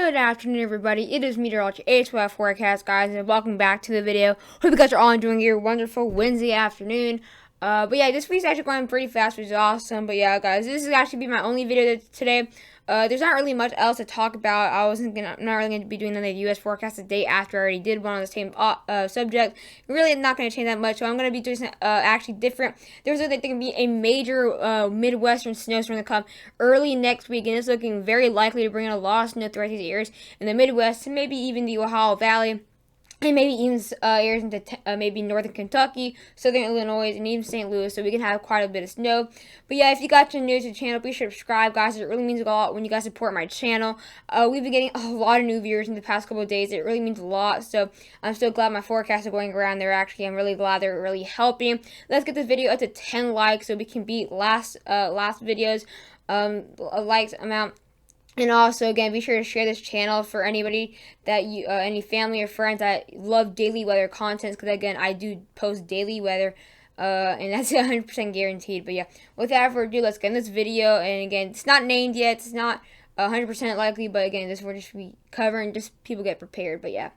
Good afternoon, everybody. It is Meteorology H12 Forecast, guys, and welcome back to the video. Hope you guys are all enjoying your wonderful Wednesday afternoon. But yeah, this week's actually going pretty fast, which is awesome. But yeah, guys, this is actually be my only video today. There's not really much else to talk about. I'm not really going to be doing another U.S. forecast the day after I already did one on the same subject. Really not going to change that much, so I'm going to be doing something actually different. There's going to be a major Midwestern snowstorm to come early next week, and it's looking very likely to bring in a lot of snow throughout these areas in the Midwest, and maybe even the Ohio Valley. And maybe even areas into maybe northern Kentucky, southern Illinois, and even St. Louis, so we can have quite a bit of snow. But yeah, if you guys are new to the channel, be sure to subscribe, guys. It really means a lot when you guys support my channel. We've been getting a lot of new viewers in the past couple of days. It really means a lot, so I'm so glad my forecasts are going around there. Actually, I'm really glad they're really helping. Let's get this video up to 10 likes so we can beat last video's likes amount. And also, again, be sure to share this channel for anybody that you, any family or friends that love daily weather content. Because again, I do post daily weather, and that's 100% guaranteed. But yeah, without further ado, let's get in this video. And again, it's not named yet. It's not 100% likely. But again, this we're just be covering. Just people get prepared. But yeah.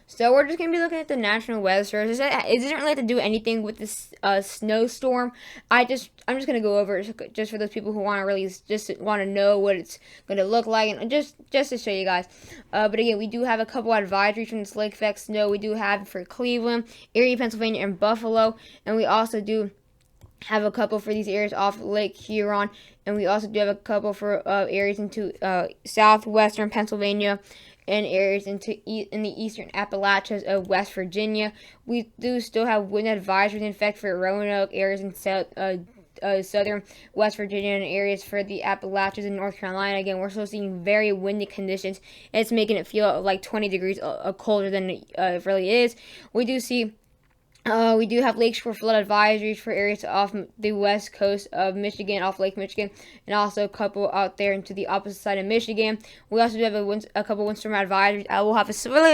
So we're just going to be looking at the National Weather Service. It doesn't really have to do anything with this snowstorm. I'm just going to go over it just for those people who want to really just want to know what it's going to look like, and just to show you guys. But again, we do have a couple advisories from this lake effect snow. We do have for Cleveland, Erie, Pennsylvania, and Buffalo, and we also do have a couple for these areas off Lake Huron, and we also do have a couple for areas into southwestern Pennsylvania and areas in the eastern Appalachians of West Virginia. We do still have wind advisories in effect for Roanoke, areas in southern West Virginia, and areas for the Appalachians in North Carolina. Again, we're still seeing very windy conditions, and it's making it feel like 20 degrees colder than it really is. We do have lakeshore flood advisories for areas off the west coast of Michigan, off Lake Michigan, and also a couple out there into the opposite side of Michigan. We also do have a couple windstorm advisories. We'll have a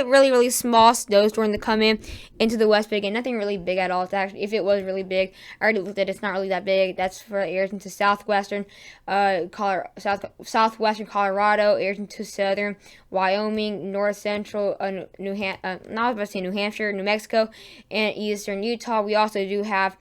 really small snowstorm to come into the west, but again, nothing really big at all. It's actually, if it was really big, I already looked at it, it's not really that big. That's for areas into southwestern southwestern Colorado, areas into southern Wyoming, north central New Hampshire, New Mexico, and eastern Utah. We also do have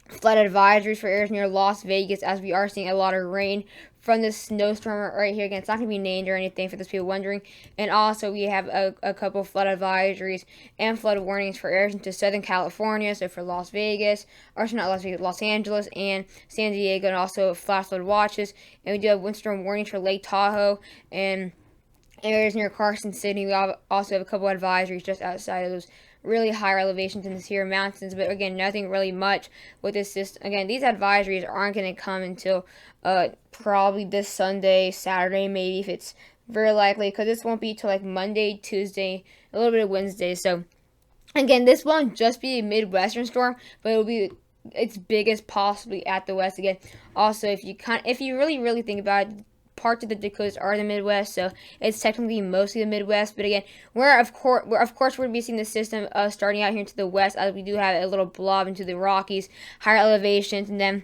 flood advisories for areas near Las Vegas, as we are seeing a lot of rain from this snowstorm right here. Again, it's not going to be named or anything for those people wondering. And also, we have a couple flood advisories and flood warnings for areas into Southern California, so for Las Vegas, or not Las Vegas, Los Angeles and San Diego, and also flash flood watches. And we do have windstorm warnings for Lake Tahoe and areas near Carson City. We also have a couple advisories just outside of those really higher elevations in the Sierra Mountains, but again, nothing really much with this system. Again, these advisories aren't going to come until probably this Sunday, Saturday, maybe, if it's very likely, because this won't be till like Monday, Tuesday, a little bit of Wednesday. So again, this won't just be a Midwestern storm, but it'll be its biggest possibly at the west. Again, also, if you really think about it, parts of the Dakotas are the Midwest, so it's technically mostly the Midwest. But again, we're of course going to be seeing the system starting out here into the west, as we do have a little blob into the Rockies, higher elevations, and then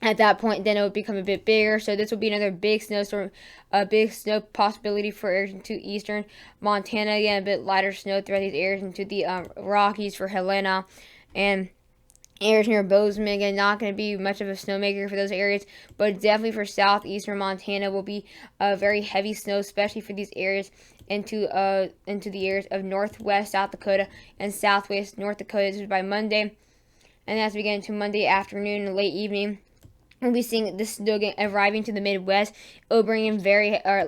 at that point, then it would become a bit bigger. So this will be another big snowstorm, a big snow possibility for areas into eastern Montana. Again, a bit lighter snow throughout these areas into the Rockies for Helena, and areas near Bozeman. Again, not going to be much of a snowmaker for those areas, but definitely for southeastern Montana will be very heavy snow, especially for these areas into the areas of northwest South Dakota and southwest North Dakota. This is by Monday, and as we get into Monday afternoon and late evening, we'll be seeing this snow arriving to the Midwest. It will bring in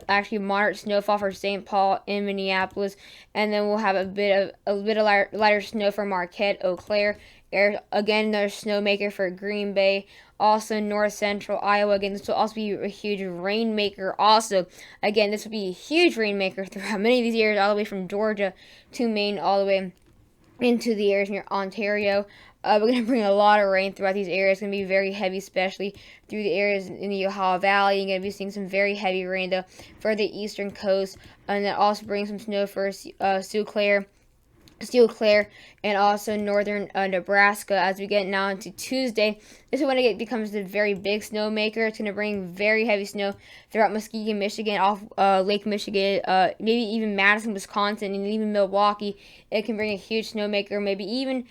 actually moderate snowfall for St. Paul and Minneapolis, and then we'll have a bit of lighter snow for Marquette, Eau Claire. Again, another snowmaker for Green Bay, also north central Iowa. Again, this will also be a huge rainmaker. Also, again, this will be a huge rainmaker throughout many of these areas, all the way from Georgia to Maine, all the way into the areas near Ontario. We're going to bring a lot of rain throughout these areas. It's going to be very heavy, especially through the areas in the Ohio Valley. You're going to be seeing some very heavy rain, though, for the eastern coast. And that also brings some snow for Sioux Clair, Clair, and also northern Nebraska. As we get now into Tuesday, this is when it becomes a very big snow maker. It's going to bring very heavy snow throughout Muskegon, Michigan, off Lake Michigan, maybe even Madison, Wisconsin, and even Milwaukee. It can bring a huge snow maker, maybe even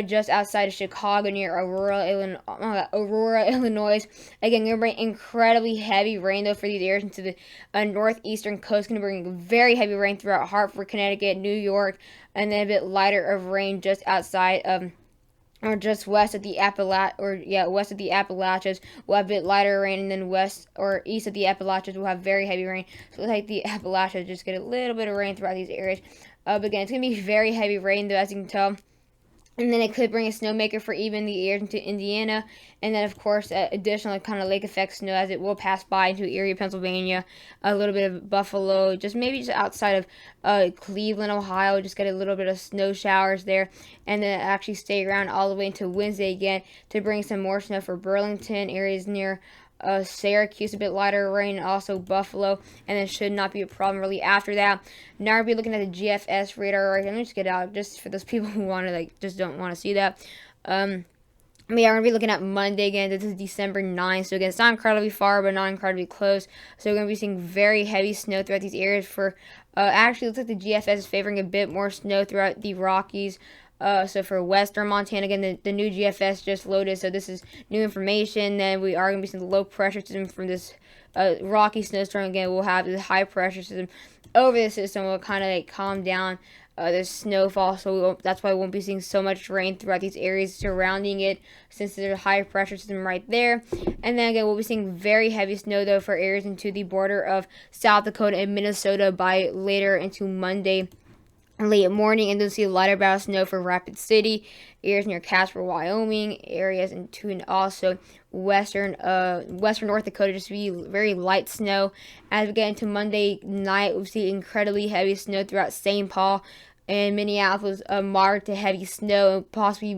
just outside of Chicago near Aurora, Illinois. Again, going to bring incredibly heavy rain though for these areas into the northeastern coast. Going to bring very heavy rain throughout Hartford, Connecticut, New York, and then a bit lighter of rain just outside of or just west of the west of the Appalachians. We'll have a bit lighter rain, and then west or east of the Appalachians we'll have very heavy rain. So like the Appalachians just get a little bit of rain throughout these areas. But again, it's gonna be very heavy rain though, as you can tell. And then it could bring a snowmaker for even the areas into Indiana. And then, of course, additional kind of lake effect snow as it will pass by into Erie, Pennsylvania. A little bit of Buffalo, maybe just outside of Cleveland, Ohio. Just get a little bit of snow showers there. And then actually stay around all the way into Wednesday again to bring some more snow for Burlington, areas near Syracuse, a bit lighter rain, also Buffalo, and then should not be a problem really after that. Now we'll be looking at the GFS radar. Right, let me just get out just for those people who want to just don't want to see that. Yeah, we're going to be looking at Monday again. This is December 9th. So again, it's not incredibly far, but not incredibly close. So we're going to be seeing very heavy snow throughout these areas for, actually, it looks like the GFS is favoring a bit more snow throughout the Rockies. So for Western Montana, again, the new GFS just loaded, so this is new information. Then we are going to be seeing the low pressure system from this rocky snowstorm. Again, we'll have the high pressure system over the system. Will kind of calm down the snowfall, so that's why we won't be seeing so much rain throughout these areas surrounding it, since there's a high pressure system right there. And then again, we'll be seeing very heavy snow though for areas into the border of South Dakota and Minnesota by later into Monday late morning, and then see lighter bout of snow for Rapid City, areas near Casper, Wyoming, areas into and also western North Dakota, just be very light snow. As we get into Monday night, we'll see incredibly heavy snow throughout St. Paul and Minneapolis, moderate to heavy snow, and possibly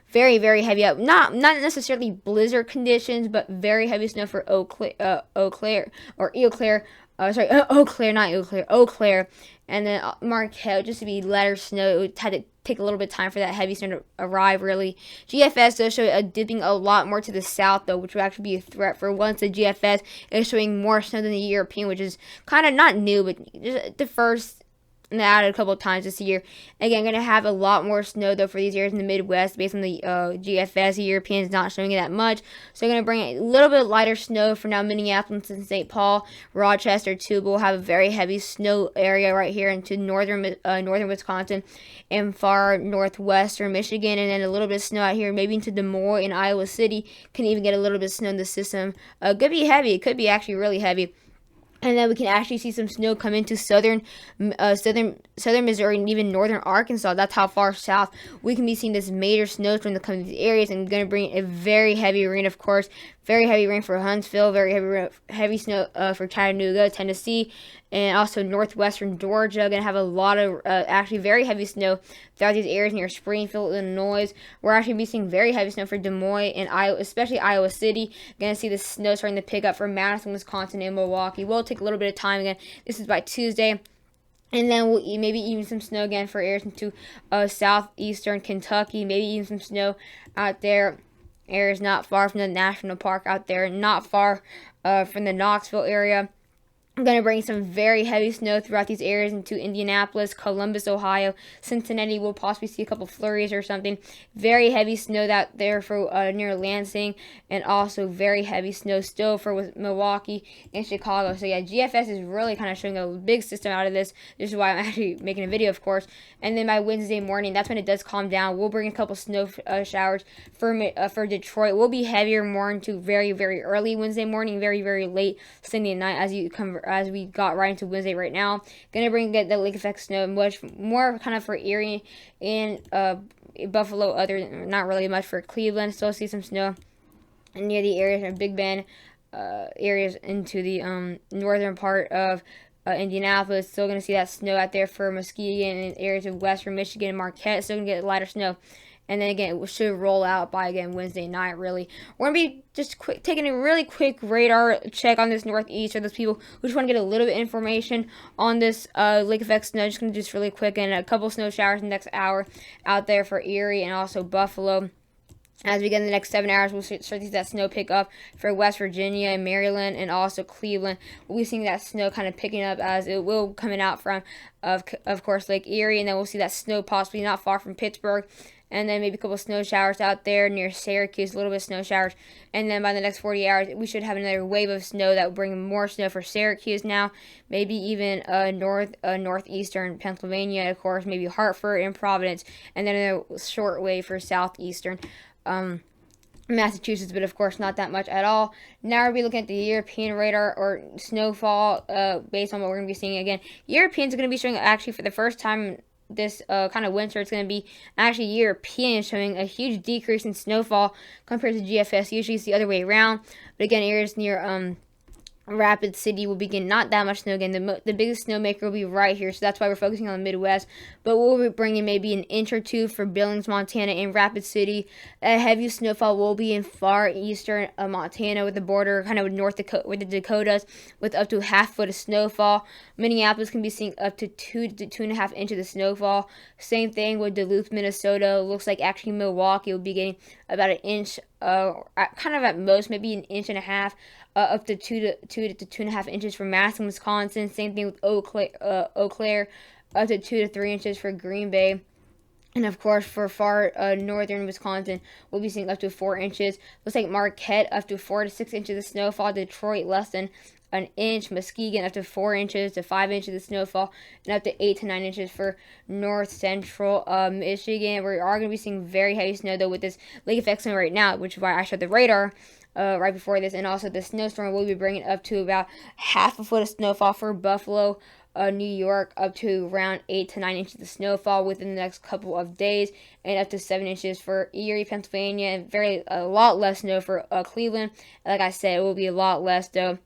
very, very heavy up. Not necessarily blizzard conditions, but very heavy snow for Eau Claire, Eau Claire, and then Marquette, just to be lighter snow. It had to take a little bit of time for that heavy snow to arrive, really. GFS does show it dipping a lot more to the south, though, which would actually be a threat for once the GFS is showing more snow than the European, which is kind of not new, but just the first and added a couple of times this year. Again, going to have a lot more snow though for these areas in the Midwest based on the GFS. The Europeans not showing it that much, so going to bring a little bit lighter snow for now. Minneapolis and St. Paul, Rochester too, but we'll have a very heavy snow area right here into northern Wisconsin and far northwestern Michigan, and then a little bit of snow out here, maybe into Des Moines and Iowa City. Can even get a little bit of snow in the system. Could be heavy. It could be actually really heavy. And then we can actually see some snow come into southern Missouri and even northern Arkansas. That's how far south we can be seeing this major snowstorm that comes to these areas, and going to bring a very heavy rain, of course. Very heavy rain for Huntsville, very heavy snow for Chattanooga, Tennessee, and also northwestern Georgia. Going to have a lot of actually very heavy snow throughout these areas near Springfield, Illinois. We're actually be seeing very heavy snow for Des Moines and Iowa, especially Iowa City. Going to see the snow starting to pick up for Madison, Wisconsin, and Milwaukee. Will take a little bit of time again. This is by Tuesday. And then we'll maybe even some snow again for areas into southeastern Kentucky. Maybe even some snow out there. Areas not far from the national park out there, not far from the Knoxville area. I'm going to bring some very heavy snow throughout these areas into Indianapolis, Columbus, Ohio, Cincinnati. We'll possibly see a couple flurries or something. Very heavy snow out there for near Lansing, and also very heavy snow still for Milwaukee and Chicago. So yeah, GFS is really kind of showing a big system out of this. This is why I'm actually making a video, of course. And then by Wednesday morning, that's when it does calm down. We'll bring a couple snow showers for Detroit. We'll be heavier more into very, very early Wednesday morning, very, very late Sunday night as we got right into Wednesday right now. Gonna get the lake effect snow, much more kind of for Erie and Buffalo, not really much for Cleveland. Still see some snow near the areas of Big Bend, areas into the northern part of Indianapolis. Still going to see that snow out there for Muskegon and areas of western Michigan and Marquette. Still going to get lighter snow. and then again it should roll out by again Wednesday night. Really, we're gonna be just taking a really quick radar check on this northeast, or those people who just want to get a little bit of information on this lake effect snow. Just gonna do this really quick, and a couple snow showers in the next hour out there for Erie and also Buffalo. As we get in the next 7 hours, we'll start to see that snow pick up for West Virginia and Maryland and also Cleveland. We'll be seeing that snow kind of picking up as it will coming out from, of course, Lake Erie. And then we'll see that snow possibly not far from Pittsburgh. And then maybe a couple of snow showers out there near Syracuse, a little bit of snow showers. And then by the next 40 hours, we should have another wave of snow that will bring more snow for Syracuse now. Maybe even northeastern Pennsylvania, of course, maybe Hartford and Providence. And then a short wave for southeastern Massachusetts, but of course not that much at all. Now we'll be looking at the European radar or snowfall based on what we're going to be seeing again. Europeans are going to be showing actually for the first time this kind of winter. It's going to be actually European showing a huge decrease in snowfall compared to GFS. Usually it's the other way around, but again areas near Rapid City will begin not that much snow again. The biggest snowmaker will be right here, so that's why we're focusing on the Midwest. But we'll be bringing maybe an inch or two for Billings, Montana, and Rapid City. A heavy snowfall will be in far eastern Montana with the border, kind of with North Dakota, with the Dakotas, with up to half foot of snowfall. Minneapolis can be seeing up to 2 to 2.5 inches of snowfall. Same thing with Duluth, Minnesota. Looks like actually Milwaukee will be getting about an inch, kind of at most, maybe an inch and a half. Up to 2 to 2.5 inches for Madison, Wisconsin. Same thing with Eau Claire, up to 2 to 3 inches for Green Bay. And of course, for far northern Wisconsin, we'll be seeing up to 4 inches. Looks like Marquette, up to 4 to 6 inches of snowfall. Detroit, less than an inch. Muskegon, up to 4 inches to 5 inches of snowfall. And up to 8 to 9 inches for north central Michigan. We are going to be seeing very heavy snow, though, with this lake effect snow right now, which is why I showed the radar right before this. And also the snowstorm will be bringing up to about half a foot of snowfall for Buffalo, New York, up to around 8 to 9 inches of snowfall within the next couple of days, and up to 7 inches for Erie, Pennsylvania, and a lot less snow for Cleveland. Like I said, it will be a lot less though.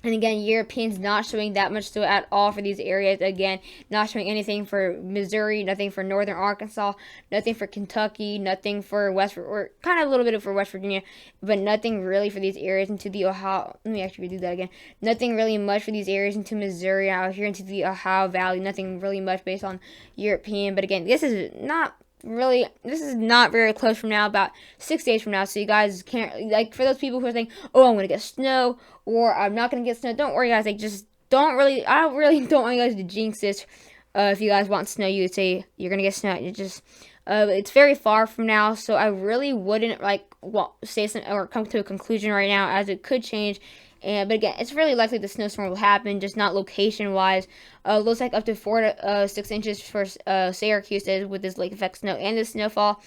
And again, Europeans not showing that much snow at all for these areas. Again, not showing anything for Missouri, nothing for northern Arkansas, nothing for Kentucky, nothing for or kind of a little bit for West Virginia, but nothing really for these areas into the Ohio. Let me actually do that again. Nothing really much for these areas into Missouri, out here into the Ohio Valley. Nothing really much based on European. But again, this is not very close from now, about 6 days from now, so you guys can't, like, for those people who are saying, oh, I'm gonna get snow, or I'm not gonna get snow, don't worry guys, like, just don't want you guys to jinx this. If you guys want snow, you would say you're gonna get snow, it's very far from now, so I really wouldn't, say something or come to a conclusion right now, as it could change. But again, it's really likely the snowstorm will happen, just not location-wise. Looks like up to 4 to 6 inches for Syracuse with this lake effect snow and this snowfall.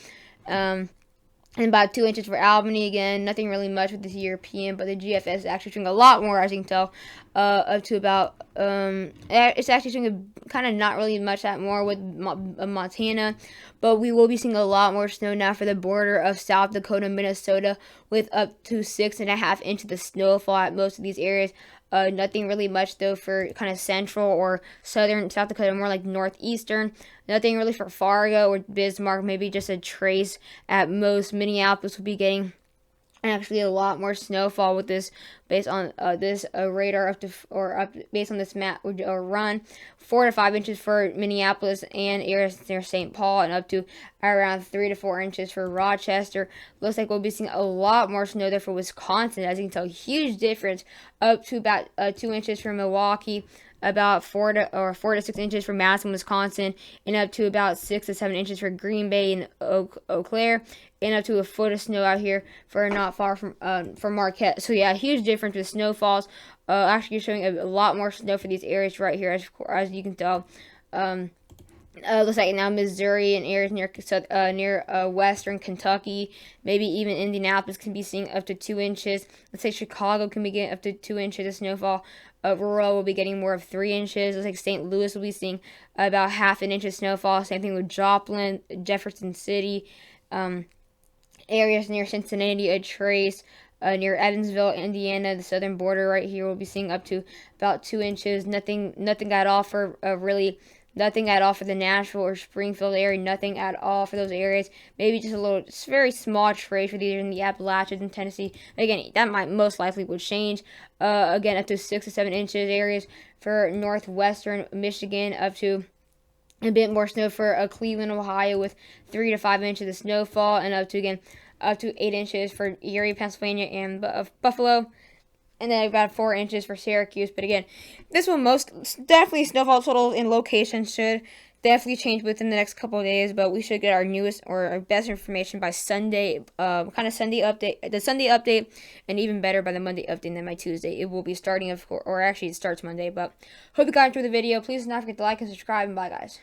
And about 2 inches for Albany. Again, nothing really much with this European, but the GFS is actually showing a lot more, as you can tell, up to about, it's actually showing kind of not really much that more with Montana, but we will be seeing a lot more snow now for the border of South Dakota, Minnesota, with up to 6.5 inches of snowfall at most of these areas. Nothing really much, though, for kind of central or southern South Dakota, more like northeastern. Nothing really for Fargo or Bismarck, maybe just a trace at most. Minneapolis will be getting actually a lot more snowfall with this, based on this radar based on this map or run. 4 to 5 inches for Minneapolis and areas near St. Paul, and up to around 3 to 4 inches for Rochester. Looks like we'll be seeing a lot more snow there for Wisconsin, as you can tell, huge difference, up to about 2 inches for Milwaukee, about 4 to 6 inches for Madison, Wisconsin, and up to about 6 to 7 inches for Green Bay and Eau Claire, and up to a foot of snow out here for not far from Marquette. So yeah, huge difference with snowfalls. Actually showing a lot more snow for these areas right here, as you can tell. Looks like now Missouri and areas near western Kentucky, maybe even Indianapolis can be seeing up to 2 inches. Let's say Chicago can be getting up to 2 inches of snowfall. Aurora will be getting more of 3 inches. Looks like St. Louis will be seeing about half an inch of snowfall. Same thing with Joplin, Jefferson City, areas near Cincinnati, a trace. Near Evansville, Indiana, the southern border right here, will be seeing up to about 2 inches. Nothing at all for really Nothing at all for the Nashville or Springfield area. Nothing at all for those areas. Maybe just a little, just very small trade for these in the Appalachians and Tennessee. Again, that might most likely would change. Again, up to 6 to 7 inches areas for northwestern Michigan, up to a bit more snow for Cleveland, Ohio, with 3 to 5 inches of snowfall, and up to 8 inches for Erie, Pennsylvania, and Buffalo. And then about 4 inches for Syracuse. But again, this will most definitely snowfall totals in location should definitely change within the next couple of days. But we should get our newest or our best information by Sunday, kind of Sunday update, the Sunday update, and even better by the Monday update and then by Tuesday. It will be starting, or actually it starts Monday. But hope you guys enjoyed the video. Please do not forget to like and subscribe, and bye guys.